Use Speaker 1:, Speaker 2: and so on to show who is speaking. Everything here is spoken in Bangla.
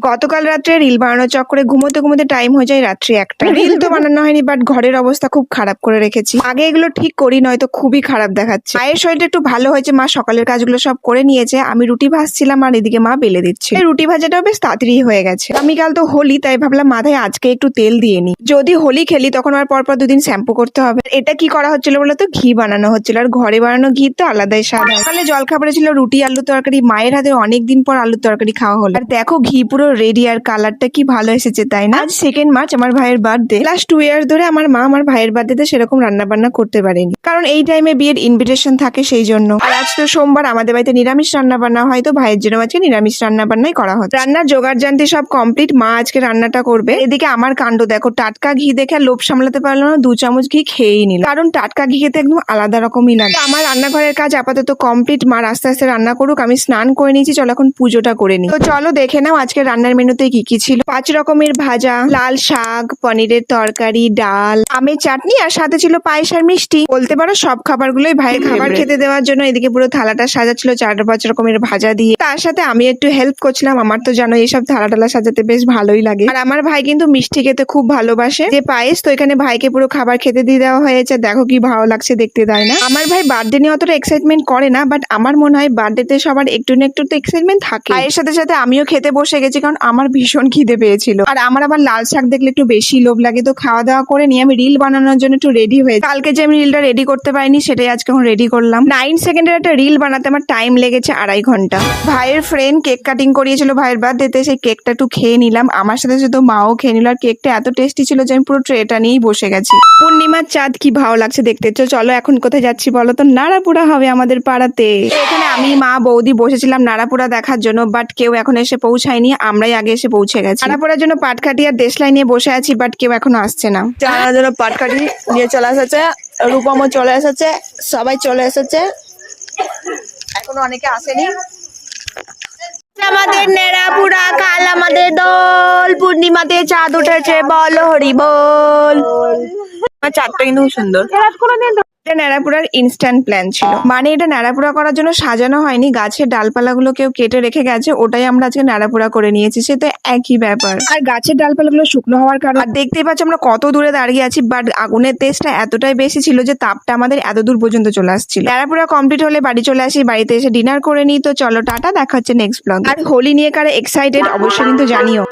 Speaker 1: গতকাল রাত্রে রিল বানানোর চক্করে ঘুমোতে ঘুমোতে টাইম হয়ে যায় রাত্রি 1টা। রিল তো বানানো হয়নি, বাট ঘরের অবস্থা খুব খারাপ করে রেখেছি। আগে এগুলো ঠিক করি, নয়তো খুবই খারাপ দেখাচ্ছে। মায়ের শরীরটা একটু ভালো হয়েছে, মা সকালের কাজগুলো সব করে নিয়েছে। আমি রুটি ভাজছিলাম আর এদিকে মা বেলে দিচ্ছে। রুটি ভাজাটাও বেশ তাড়াতাড়ি হয়ে গেছে। আমি কাল তো হোলি, তাই ভাবলাম মাথায় আজকে একটু তেল দিয়ে নি। যদি হোলি খেলি তখন আর পরপর দুদিন শ্যাম্পু করতে হবে। এটা কি করা হচ্ছিল বলতো, ঘি বানানো হচ্ছিল। আর ঘরে বানানো ঘি তো আলাদাই স্বাদ। সকালে জলখাবারে ছিল রুটি আলু তরকারি। মায়ের হাতে অনেকদিন পর আলুর তরকারি খাওয়া হলো। আর দেখো ঘি পুরো রেডি, আর কালারটা কি ভালো এসেছে তাই না। আজ 2nd মার্চ আমার ভাইয়ের বার্থডে। লাস্ট 2 ইয়ার্স ধরে আমার মা আমার ভাইয়ের বার্থডেতে সেরকম রান্না বান্না করতে পারেনি, কারণ এই টাইমে বিয়ের ইনভিটেশন থাকে সেই জন্য। আর আজ তো সোমবার, আমাদের বাড়িতে নিরামিষ রান্না বান্না হয়, তো ভাইয়ের জন্য আজকে নিরামিষ রান্না বান্নাই করা হচ্ছে। রান্নার জোগাড় জানতে সব কমপ্লিট, মা আজকে রান্নাটা করবে। এদিকে আমার কাণ্ড দেখো, টাটকা ঘি দেখে লোভ সামলাতে পারলো না, 2 চামচ ঘি খেয়েই নিল, কারণ টাটকা ঘি খেতে একদম আলাদা রকমই লাগে। আমার রান্নাঘরের কাজ আপাতত কমপ্লিট, মা আস্তে আস্তে রান্না করুক। আমি স্নান করে নিয়েছি, চলো এখন পুজোটা করে নিই। তো চলো দেখে নাও আজকে রান্নার মেনুতে কি কি ছিল। 5 রকমের ভাজা, লাল শাক, পনিরের তরকারি, ডাল, আমের চাটনি, আর সাথে ছিল পায়েস আর মিষ্টি। বলতে পারো সব খাবারগুলোই ভাইয়ের খাবার খেতে দেওয়ার জন্য এদিকে পুরো থালাটা সাজাচ্ছিল 4-5 রকমের ভাজা দিয়ে। তার সাথে আমি একটু হেল্প করছিলাম। আমার তো জানো এইসব থালা টালা সাজাতে বেশ ভালোই লাগে। আর আমার ভাই কিন্তু মিষ্টি খেতে খুব ভালোবাসে। যে পায়েস, তো এখানে ভাইকে পুরো খাবার খেতে দিয়ে দেওয়া হয়েছে। দেখো কি ভালো লাগছে দেখতে, তাই না। আমার ভাই বার্থডে নিয়ে অতটা এক্সাইটমেন্ট করে না, বাট আমার মনে হয় বার্থডেতে সবার একটু না একটু তো এক্সাইটমেন্ট থাকে। এর সাথে সাথে আমিও খেতে বসে গেছি, কারণ আমার ভীষণ খিদে পেয়েছিল। আর আমার আবার লাল শাক দেখলে একটু বেশি লোভ লাগে। তো খাওয়া দাওয়া করে নিয়ে আমি রিল বানানোর জন্য একটু রেডি হয়েছি। কালকে যে আমি রিলটা রেডি করতে পারিনি, সেটাই আজকে এখন রেডি করলাম। 9 সেকেন্ডের একটা রিল বানাতে আমার টাইম লেগেছে 2.5 ঘন্টা। ভাইয়ের ফ্রেন্ড কেক কাটিং করিয়েছিল ভাইয়ের বার্থডেতে, সেই কেকটা একটু খেয়ে নিলাম। আমার সাথে সাথে মাও খেয়ে নিল। আর কেকটা এত টেস্টি ছিল যে আমি পুরো ট্রেটা নিয়েই বসে গেছি। পূর্ণিমার চাঁদ কি ভালো লাগছে দেখতে। চলো এখন কোথায় যাচ্ছি বলো তো, নাড়াপুরা হবে আমাদের পাড়াতে। এখানে আমি, মা, বৌদি বসেছিলাম নাড়াপুরা দেখার জন্য, বাট কেউ এখন এসে পৌঁছায়নি। আমরাই আগে এসে পৌঁছে গেছি। নাড়াপুরার জন্য পাটকাঠি আর দেশলাই নিয়ে বসে আছি, বাট কেউ এখনো আসছে না।
Speaker 2: জানার জন্য পাটকাঠি নিয়ে চলে এসেছে, রূপমও চলে এসেছে, সবাই চলে এসেছে, এখনো অনেকে আসেনি। আমাদের নেড়াপুরা, কাল আমাদের দোল, পূর্ণিমাতে চাঁদ উঠেছে, বলো হরি বল। চাঁদটা কিন্তু সুন্দর।
Speaker 1: এটা ন্যাড়াপুরার ইনস্ট্যান্ট প্ল্যান ছিল, মানে এটা ন্যাড়াপুরা করার জন্য সাজানো হয়নি, গাছের ডালপালাগুলো কেউ কেটে রেখে গেছে, ওটাই আমরা আজকে ন্যাড়াপুরা করে নিয়েছি। সে তো একই ব্যাপার। আর গাছের ডালপালাগুলো শুকনো হওয়ার কারণে, আর দেখতেই পাচ্ছি আমরা কত দূরে দাঁড়িয়ে আছি, বাট আগুনের তেজটা এতটাই বেশি ছিল যে তাপটা আমাদের এত দূর পর্যন্ত চলে আসছিল। ন্যাড়াপুরা কমপ্লিট হলে বাড়ি চলে আসি, বাড়িতে এসে ডিনার করে নিই। তো চলো টাটা, দেখা হচ্ছে নেক্সট ব্লগ। আর হোলি নিয়ে কারা এক্সাইটেড অবশ্যই কিন্তু জানিও।